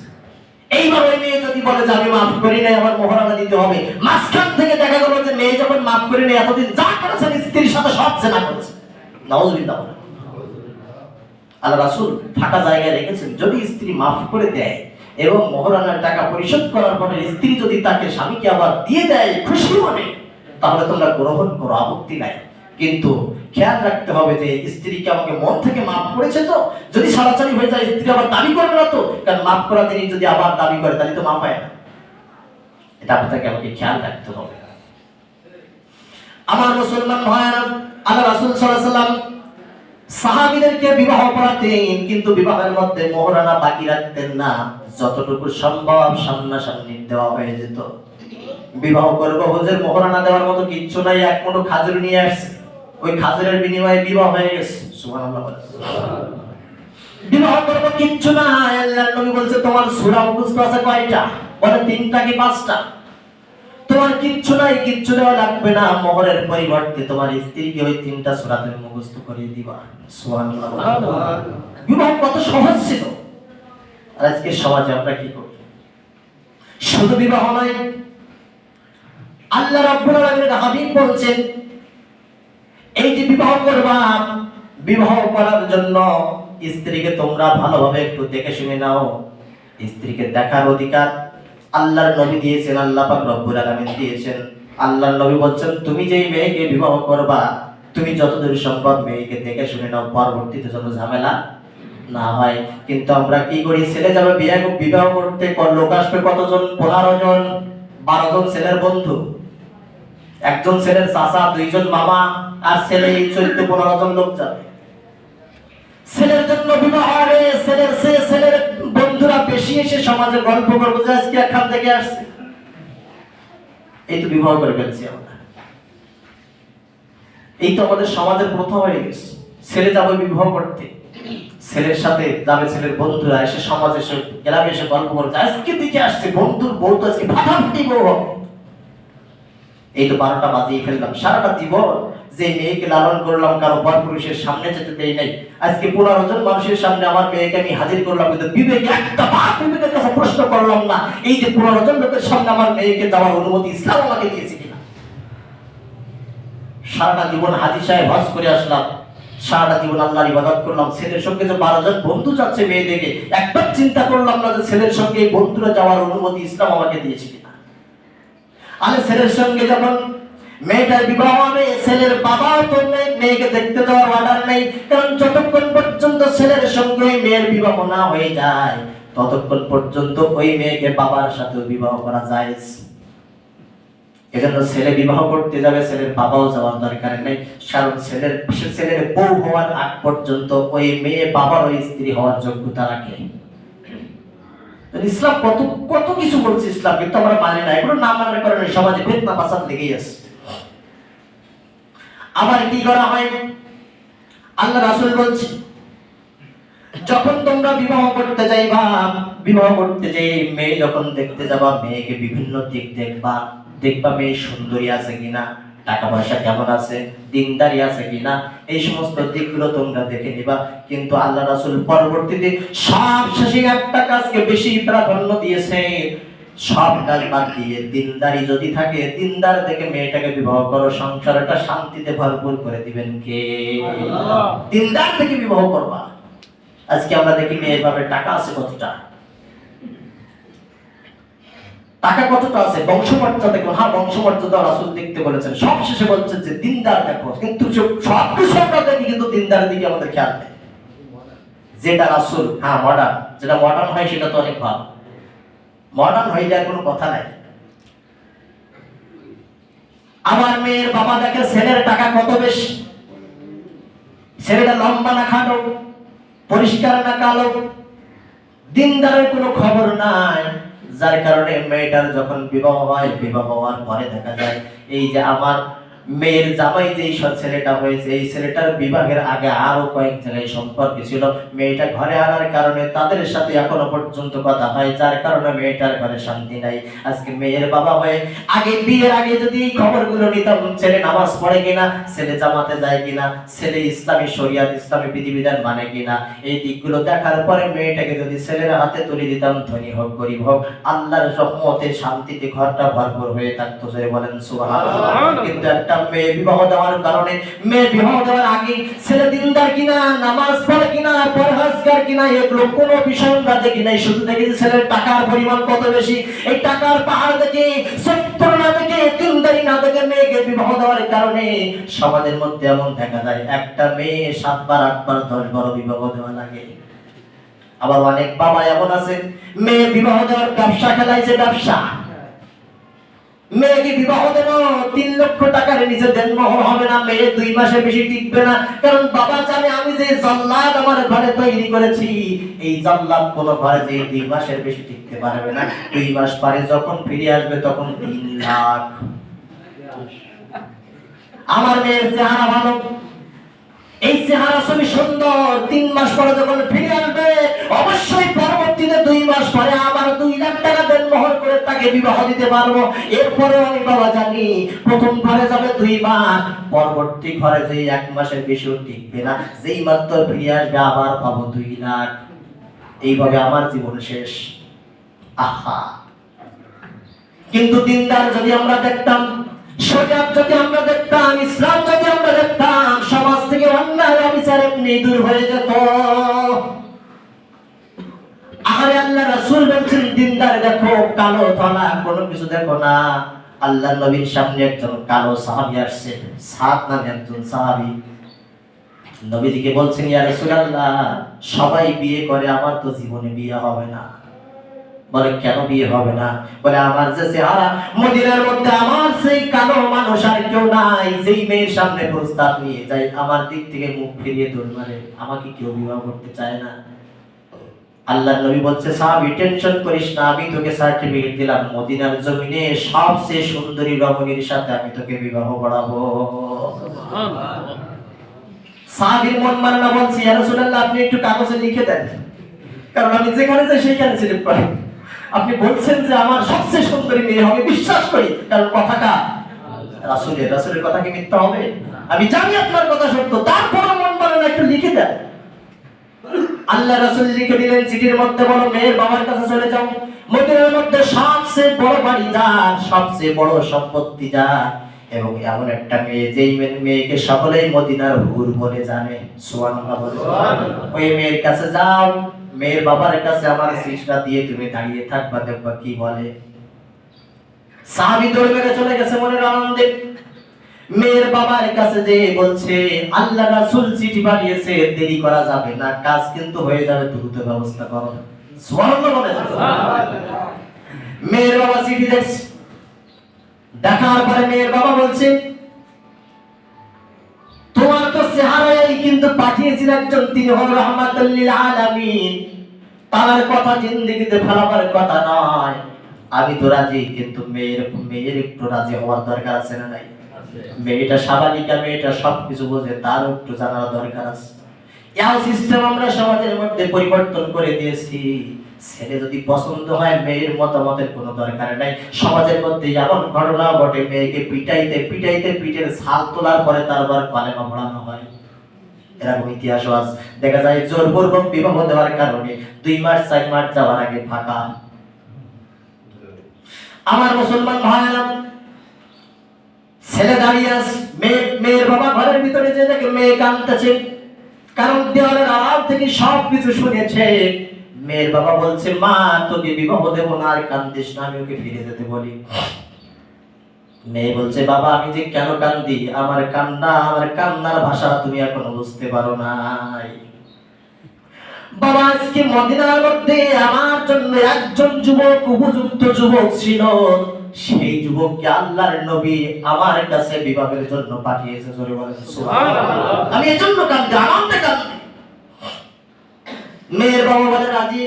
এইবার ওই মেয়ে যদি বলে যে আমি মাফ করি নাই, আমার মহারানা দিতে হবে, মাঝখান থেকে দেখা গেল যে মেয়ে যখন মাফ করি নাই, এতদিন যা করেছেন স্ত্রীর সাথে সব জেনা করেছে। নাউযুবিল্লাহ। আল্লাহ রাসূল ফাঁকা জায়গায় রেখেছেন, যদি স্ত্রী মাফ করে দেয় এবং মহারানার টাকা পরিশোধ করার পরে স্ত্রী যদি তাকে স্বামীকে আবার দিয়ে দেয় খুশি মনে, তাহলে তোমরা গ্রহণ করো, আপত্তি নাই। কিন্তু খেয়াল রাখতে হবে যে স্ত্রীকে আমাকে মন থেকে মাফ করেছে তো, যদি ছাড়াছাড়ি হয়ে যায় স্ত্রী আবার দাবি করবে না তো, কারণ মাফ করা তিনি যদি আবার দাবি করে তাহলে তো মাফ হয় না। এটা আপনাকে আমাকে খেয়াল রাখতে হবে। আমার মুসলমান ভাইরা, আল্লাহ রাসূল সাল্লাল্লাহু আলাইহি ওয়াসাল্লাম সাহাবীদেরকে বিবাহ করাতেন, কিন্তু বিবাহের মধ্যে মহারানা বাকি রাখতেন না। যতটুকু সম্ভব সামনাসামনি দেওয়া হয়ে যেত। বিবাহ করবো, হুজুর মহারানা দেওয়ার মতো কিচ্ছু নাই, এক মুঠো খাজুর নিয়ে আসছে, ওই খাজুরের বিনিময়ে বিবাহ হয়ে গেছে। সুবহানাল্লাহ। বিবাহ করবো, কিচ্ছু নাই। আল্লাহর নবী বলছে তোমার সূরা মুখস্থ আছে কয়টা? বলে 3টা কি 5টা? তোমার কিচ্ছু নাই, কিচ্ছু দেওয়া লাগবে না, মোহরের পরিবর্তে তোমার স্ত্রীকে ওই 3টা সূরা তুমি মুখস্থ করিয়ে দিবা। সুবহানাল্লাহ। বিবাহ কত সহজ ছিল। আর আজকের সমাজে আমরা কি করি? শুধু বিবাহ নয়, আল্লাহ রাব্বুল আলামিনের হাবিব বলছেন এই যে বিবাহ করবা, বিবাহ করার জন্য স্ত্রীকে তোমরা ভালোভাবে একটু দেখে শুনে নাও। স্ত্রীকে দেখার অধিকার আল্লাহর নবী দিয়েছেন, আল্লাহ পাক রব্বুল আলামিন দিয়েছেন। আল্লাহর নবী বলছেন তুমি যেই মেয়েকে বিবাহ করবা, তুমি যতদূর সম্ভব মেয়েকে দেখে শুনে নাও, পরবর্তীতে যেন ঝামেলা না হয়। কিন্তু আমরা কি করি, ছেলে যাবে বিবাহ করতে, লোক আসবে কতজন, 15 জন 12 জন ছেলের বন্ধু, একজন ছেলের চাচা, 2 জন মামা, আর ছেলে 14-15 জন লোক যাবে ছেলের জন্য বিবাহ হবে। ছেলের বন্ধুরা বেশি এসে সমাজে গল্প করবে যে আজকে এখান থেকে আসছে, এই তো বিবাহ করে ফেলছি আমরা। এই তো আমাদের সমাজের প্রথা হয়ে গেছে। ছেলে যাবে বিবাহ করতে, ছেলের সাথে যাবে ছেলের বন্ধুরা, এসে সমাজে এসে গ্রামে এসে গল্প করছে আজকে দিকে আসছে বন্ধুর বউ, তো আজকে ফাটাফাটি বউ হবে। এই তো 12টা বাজিয়ে ফেললাম। সারাটা জীবন যে মেয়েকে লালন করলাম, কারো পর পুরুষের সামনে যেতে দেই নাই, আজকে 15 জন মানুষের সামনে আমার মেয়েকে আমি হাজির করলাম, কিন্তু বিবেকের কাছে প্রশ্ন করলাম না, এই যে 15 জন লোকের সামনে আমার মেয়েকে যাওয়ার অনুমতি ইসলাম আমাকে দিয়েছে কিনা। সারাটা জীবন হাজী সাহেব হজ করে আসলাম, সারাটা জীবন আল্লাহর ইবাদত করলাম, ছেলের সঙ্গে যে 12 জন বন্ধু যাচ্ছে মেয়ে দেখে, একবার চিন্তা করলাম না যে ছেলের সঙ্গে এই বন্ধুরা যাওয়ার অনুমতি ইসলাম আমাকে দিয়েছে কিনা। আরে ছেলের সঙ্গে যখন মেয়েটার বিবাহ হবে, ছেলের বাবা তো মেয়েকে দেখতে যাওয়ার অর্ডার নেই, কারণ যতক্ষণ পর্যন্ত ছেলের সঙ্গে মেয়ের বিবাহ না হয়ে যায় ততক্ষণ পর্যন্ত ওই মেয়েকে বাবার সাথে বিবাহ করা যায়। এজন্য ছেলে বিবাহ করতে যাবে, ছেলের বাবাও যাওয়ার দরকার নেই, কারণ ছেলের বউ হওয়ার আগ পর্যন্ত ওই মেয়ে বাবার ওই স্ত্রী হওয়ার যোগ্যতা রাখে। ইসলাম কত কিছু বলছে ইসলাম, কিন্তু আমরা মানি না। এগুলো না মানার কারণে সমাজে ফিতনা ফাসাদ লেগেই আছে। আবার কি করা হয়, আল্লাহ রাসূল বলছে যখন তোমরা বিবাহ করতে যাইবা, বিবাহ করতে যেয়ে মেয়ে যখন দেখতে যাবা, মেয়েকে বিভিন্ন দিক দেখবা মেয়ে সুন্দরী আছে কিনা, টাকা পয়সা কেমন আছে, দিনদারি আছে কিনা, এই সমস্ত দিকগুলো তোমরা দেখে নিবা। কিন্তু আল্লাহ রাসূল পরবর্তীতে সব শেষে একটা কাজকে বেশি প্রাধান্য দিয়েছে, সব কাজ বাদ দিয়ে দিনদারি যদি থাকে, দিনদার থেকে মেয়েটাকে বিবাহ করো, সংসারটা শান্তিতে ভরপুর করে দিবেন কে? আল্লাহ। দিনদার থেকে বিবাহ করবা। আজকে আমরা দেখি মেয়ের বাবার টাকা আছে কতটা, টাকা কতটা আছে, বংশমর্যাদা দেখুন, হ্যাঁ বংশমর্যাদা রাসূল দেখতে বলেছেন, সব শেষে বলছেন যে দিনদার দেখো, কিন্তু সব কিছু আমরা দেখি কিন্তু দিনদারের দিকে আমাদের খেয়াল নেই। যেটা রাসূল, হ্যাঁ মডার্ন, যেটা মডার্ন হয় সেটা তো অনেক ভালো, মডার্ন হইলে আর কোনো কথা নাই। আমার মেয়ের বাবা দেখে ছেলের টাকা কত বেশি, ছেলেটা লম্বা না খাটো, পরিষ্কার না কালো, দিনদারের কোনো খবর নাই, যার কারণে মেয়েটার যখন বিবাহ হয়, বিবাহ হওয়ার পরে দেখা যায় এই যে আমার মেয়ের জামাই যে ছেলেটা হয়েছে, এই ছেলেটার বিবাহের আগে আরো কয়েক জায়গায় সম্পর্ক ছিল, মেয়েটা ঘরে আনার কারণে তাদের সাথে এখনো পর্যন্ত কথা হয়, যার কারণে মেয়েটার ঘরে শান্তি নাই। আজকে মেয়ের বাবা হয়ে আগে, বিয়ের আগে যদি এই খবরগুলো নিতাম, ছেলে নামাজ পড়ে কিনা, ছেলে জামাতে যায় কিনা, ছেলে ইসলামী শরিয়াত ইসলামী বিধিবিধান মানে কিনা, এই দিকগুলো দেখার পরে মেয়েটাকে যদি ছেলের হাতে তুলে দিতাম, ধনী হোক গরিব হোক, আল্লাহর রহমতে শান্তিতে ঘরটা ভরপুর হয়ে থাকতো। সে বলেন সুবহানাল্লাহ। কিন্তু একটা মেয়ে বিবাহ দেওয়ার কারণে, মেয়ে বিবাহ দেওয়ার আগে ছেলে দিনদার কিনা, নামাজ পড়ে কিনা, পরহেজগার কিনা, এগুলো কোনো বিষয় আমরা দেখি নাই, শুধু দেখি ছেলের টাকার পরিমাণ কত বেশি। এই টাকার পাহাড় দেখে, সত্য না দেখে, দিনদারি না দেখে মেয়েকে বিবাহ দেওয়ার কারণে সমাজের মধ্যে এমন দেখা যায় একটা মেয়ে 7 বার 8 বার 10 বার বিবাহ দেওয়া লাগে। আবার অনেক বাবা এমন আছে মেয়ে বিবাহ দেওয়ার ব্যবসা খেলাইছে, ব্যবসা। মেয়েকে বিবাহ দেব 3 লক্ষ টাকার নিচে দেনমোহর হবে না, মেয়ে 2 মাসের বেশি টিকবে না, কারণ বাবা জানে আমি যে জাল্লাদ আমার ঘরে তৈরি করেছি, এই জাল্লাদ কোন ঘরে যে 2 মাসের বেশি টিকতে পারবে না। 2 মাস পরে যখন ফিরে আসবে তখন 3 লাখ। আমার মেয়ের চেহারা ভালো, এই চেহারা ছবি সুন্দর, 3 মাস পরে যখন ফিরে আসবে অবশ্যই পরবর্তীতে 2 মাস পরে আবার 2 লাখ টাকা দেনমোহর করে তাকে বিবাহ দিতে পারবো। এরপরে আমি বাবা জানি প্রথম ঘরে যাবে 2 মাস, পরবর্তী ঘরে যে 1 মাসের বেশিও টিকবে না, যেই মাত্র ফিরে আসবে আবার পাবো 2 লাখ। এইভাবে আমার জীবন শেষ। আহা, কিন্তু দিনদার যদি আমরা দেখতাম, শরিয়াত যদি আমরা দেখতাম, ইসলাম যদি আমরা দেখতাম, সমাজ থেকে অন্যায় অবিচার এমনি দূর হয়ে যেত। আরে আল্লাহ রাসূল বলছেন দিনদার দেখো, কালো ধলা কোনো কিছু দেখো না। আল্লাহর নবীর সামনে একজন কালো সাহাবী আসছে, সাদ নামে একজন সাহাবী। নবীজিকে বলছেন, ইয়া রাসূলুল্লাহ, সবাই বিয়ে করে, আমার তো জীবনে বিয়ে হবে না। বলে কেন বিয়ে হবে না? বলে আমার যে চেহারা, মদিনার মধ্যে আমার সেই কালো মানুষ আর কেউ নাই। যেই মেয়ের সামনে প্রস্তাব নিয়ে যাই, আমার দিক থেকে মুখ ফিরিয়ে দৌড় মারে, আমাকে কেউ বিবাহ করতে চায় না। আল্লাহর নবী বলছে, সাহাবী টেনশন করিস না, আমি তোকে সার্টিফিকেট দিলাম, মদিনার জমিনে সবচেয়ে সুন্দরী রমণীর সাথে আমি তোকে বিবাহ পড়াবো। সাহাবীর মন মানে না, বলছি ইয়া রাসূলুল্লাহ, আপনি একটু কাগজে লিখে দেন, কারণ আমি যেখানে যাই সেইখানে সিলেক্ট করি। আপনি বলছেন যে আমার সবচেয়ে সুন্দরী মেয়ে হবে, বিশ্বাস করি, কারণ কথাটা রাসূলের, রাসূলের কথা কি মিথ্যা হবে? আমি জানি আপনার কথা সত্য, তারপরও মন মানে না, একটু লিখে দেন। আল্লাহ রাসূল লিখে দিলেন চিঠির মধ্যে, বলো মেয়ের বাবার কাছে চলে যাও, মদিনার মধ্যে সবচেয়ে বড় বাড়ি যার, সবচেয়ে বড় সম্পত্তি যার, এবং এমন একটা মেয়ে যেই মেয়েকে সকলেই মদিনার হুর বলে জানে। সুবহানাল্লাহ বলে। ওই মেয়ের কাছে যাও, মেয়ের বাবার কাছে আমার চিঠিটা দিয়ে তুমি দাঁড়িয়ে থাকবা, দেখবা কি বলে। সাহাবী দৌড়ে বেড়ে চলে গেছে মনের আনন্দে। মেয়ের বাবার কাছে যে বলছে, আল্লাহ রাসূল চিঠি পাঠিয়েছে, দেরি করা যাবে না, কাজ কিন্তু হয়ে যাবে, দ্রুত ব্যবস্থা করো। সুবহানাল্লাহ বলে। মেয়ের বাবা চিঠি দেখছে, দেখার পরে মেয়ের বাবা বলছে, তোমার তো চেহারাই কিন্তু পাঠিয়েছিল একজন, তিনি হলেন রাহমাতুল লিল আলামিন, তার কথা জিন্দেগিতে ফেলাবার কথা নয়। আমি তো রাজি, কিন্তু মেয়ের একটু রাজি হওয়ার দরকার আছে না নাই? মেয়েটা সাবালিকা, মেয়েটা সবকিছু বোঝে, তার একটু জানার দরকার আছে। এই সিস্টেম আমরা সমাজের মধ্যে পরিবর্তন করে দিয়েছি। ছেলে যদি পছন্দ হয়, মেয়ের মতামতের কোনো দরকার নাই। সমাজের মধ্যে এমন ঘটনা ঘটে, মেয়েকে পিটাইতে পিটাইতে পিঠের ছাল তোলার পরে তারপর কলেমা পড়ানো হয়। এরকম ইতিহাস আছে। দেখা যায় জোরপূর্বক বিবাহ দেওয়ার কারণে 2 মাস 4 মাস যাওয়ার আগে ফাঁকা। আমার মুসলমান ভাইরা, ছেলে দাঁড়িয়ে আছে, মেয়ের বাবা ঘরের ভিতরে যে দেখে মেয়ে কাঁদতেছে, কারণ দেওয়ালের আড়াল থেকে সবকিছু শুনেছে। মেয়ের বাবা বলছে, মা তোকে বিবাহ দেব না, আর কান্দিস না, আমি ওকে ফিরে যেতে বলি। মেয়ে বলছে, বাবা আমি যে কেন কান্দি, আমার কান্নার ভাষা তুমি এখনো বুঝতে পারো নাই। বাবা আজকে মদিনার মধ্যে আমার জন্য একজন যুবক, উপযুক্ত যুবক ছিল, সেই যুবককে আল্লাহর নবী আমার কাছে বিবাহের জন্য পাঠিয়েছে। জোরে বলেন সুবহানাল্লাহ। আমি এজন্য কাঁদছি, আনন্দে কাঁদছি। মেয়ের বাবা বলে রাজি।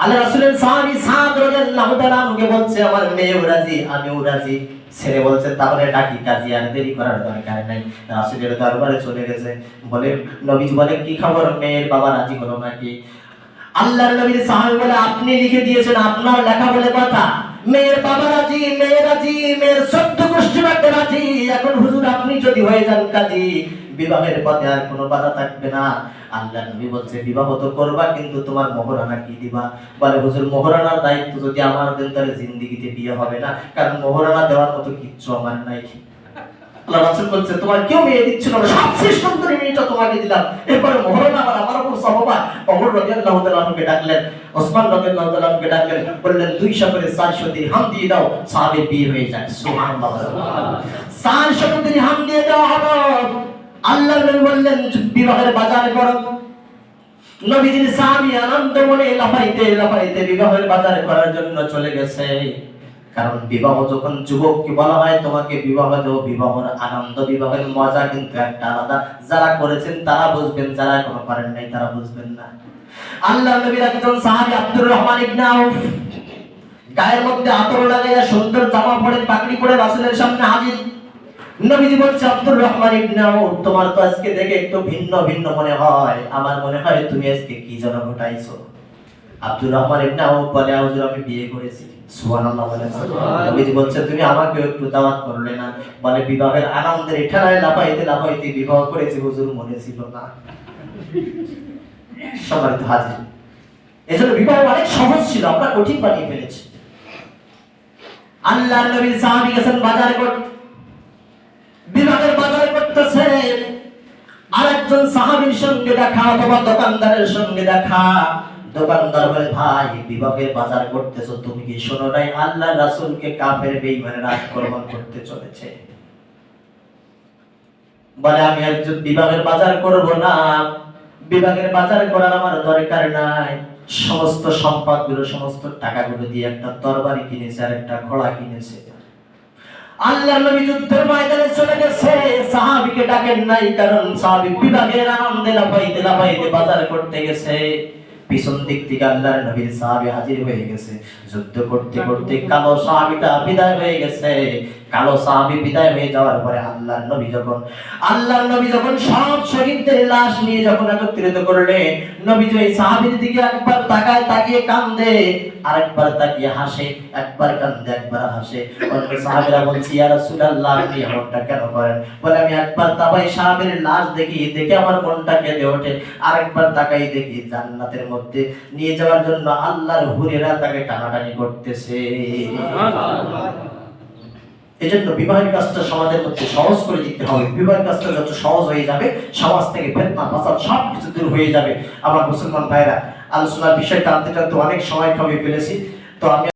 আল্লাহ রাসূলের সাহাবী সাদ রাদিয়াল্লাহু তাআলা আনহুকে বলছে, আমার মেয়েও রাজি, আমিও রাজি। ছেলে বলছে, তাহলে ডাকি কাজী, আর দেরি করার দরকার নাই। রাসূলের দরবারে চলে গেছে, বলে নবীজি বলে, কি খবর, মেয়ের বাবা রাজি হলো নাকি? আল্লাহর নবীর সাহাবী বলে, আপনি লিখে দিয়েছেন, আপনার লেখা বলে কথা, মেয়ের বাবা রাজি, মেয়ে রাজি, মেয়ের 14 গোষ্ঠী বাড়তে রাজি। এখন হুজুর আপনি যদি হয়ে যান কাজী, বিবাহের পথে আর কোনো বাধা থাকবে না। আল্লাহর নবী বলছে, বিবাহ তো করবা, কিন্তু তোমার মোহরানা কি দিবা? বলে হুজুর, মোহরানার দায়িত্ব যদি আমার দেন, তাহলে জিন্দেগিতে বিয়ে হবে না, কারণ মোহরানা দেওয়ার মতো কিচ্ছু আমার নাই। আল্লাহ রাসূল বলছে, তোমার কেউ মেয়ে দিচ্ছিল না, সবচেয়ে সুন্দরী মেয়েটা তোমাকে দিলাম, এরপরে মোহরানা আবার আমার উপর সওয়াবা। ওমর রাদিয়াল্লাহু তাআলা আনহুকে ডাকলেন, ওসমান রাদিয়াল্লাহু তাআলা আনহুকে ডাকলেন, বললেন 200 করে 400 দিরহাম দিয়ে দাও, সাহাবীর বিয়ে হয়ে যায়। সুবহানাল্লাহ। 400 দিরহাম দিয়ে দেওয়া হলো। আল্লাহর নবী বললেন, বিবাহের বাজার করো। নবীজির সাহাবী আনন্দ মনে লাফাইতে লাফাইতে বিবাহের বাজার করার জন্য চলে গেছে। কারণ বিবাহ যখন যুবককে বলা হয় তোমাকে বিবাহ দেব, বিবাহের আনন্দ, বিবাহের মজা কিন্তু একটা আলাদা। যারা করেছেন তারা বুঝবেন, যারা এখনো করেন নাই তারা বুঝবেন না। আল্লাহর নবীর একজন সাহাবী আব্দুর রহমান ইবনে আউফ গায়ের মধ্যে আতর লাগাইয়া সুন্দর জামা পরে পাগড়ি পরে রাসূলের সামনে হাজির। নবীজি বলছে, আব্দুর রহমান ইবনে আউফ, তোমার তো আজকে দেখে একটু ভিন্ন ভিন্ন মনে হয়, আমার মনে হয় তুমি আজকে কি যেন ঘটাইছো। আব্দুর রহমান ইবনে আউফ বলে, হুজুর আমি বিয়ে করেছি। সুবহানাল্লাহ বলে। নবীজি বলছে, তুমি আমাকে একটু দাওয়াত করলে না? বলে, বিবাহের আনন্দের ঠেলায় লাফাইতে লাফাইতে বিবাহ করেছি হুজুর, মনে ছিল না। সম্মানিত হাজির, এজন্য বিবাহ অনেক সহজ ছিল, আমরা কঠিন বানিয়ে ফেলেছি। আল্লাহর নবীর সাহাবী গেছেন বাজার করতে, বিবাহের বাজার করতেছে, আরেকজন সাহাবীর সঙ্গে দেখা অথবা দোকানদারের সঙ্গে দেখা। দোকানদার বলে, ভাই বিবাহের বাজার করতেছো, তুমি কি শোনো নাই আল্লাহর রাসূলকে কাফের বেঈমানেরা আক্রমণ করতে চলেছে? বলে আমি একজন বিভাগের বাজার করব না, বিভাগের বাজার করার আমার দরকার নাই। সমস্ত সম্পদগুলো, সমস্ত টাকাগুলো দিয়ে একটা তরবারি কিনেছে আর একটা ঘোড়া কিনেছে। আল্লাহর নবী যুদ্ধের ময়দানে চলে গেছে, সাহাবীকে ডাকেন নাই, কারণ সাহাবী বিভাগের আনন্দে লাফাইতে লাফাইতে বাজার করতে গেছে। পিছন দিক থেকে আল্লাহর নবীর সাহাবী হাজির হয়ে গেছে। যুদ্ধ করতে করতে কালো সাহাবীটা বিদায় হয়ে গেছে। কালো সাহাবী বিদায় হয়ে যাওয়ার পরে আল্লাহর নবী যখন সব শহীদদের লাশ নিয়ে যখন একত্রিত করলেন, নবী যে সাহাবীর দিকে একবার তাকায়, তাকিয়ে কান্দে, আরেকবার তাকিয়ে হাসে, একবার কান্দে একবার হাসে। অন্য সাহাবীরা বলছে, ইয়া রাসূলুল্লাহ আপনি এমনটা কেন করেন? বলে আমি একবার তাকাই সাহাবীর লাশ দেখি, দেখে আমার মনটা কেঁদে ওঠে, আরেকবার তাকাই দেখি জান্নাতের মধ্যে নিয়ে যাওয়ার জন্য আল্লাহর হুরেরা তাকে টানাটানি করতেছে। এজন্য বিবাহের কাজটা সমাজের মধ্যে সহজ করে দিতে হবে। বিবাহের কাজটা যত সহজ হয়ে যাবে, সমাজ থেকে ফিতনা ফাসাদ সবকিছু দূর হয়ে যাবে। আমার মুসলমান ভাইরা, আলোচনার বিষয়টা টানতে টানতে অনেক সময় কমিয়ে ফেলেছি। তো আমি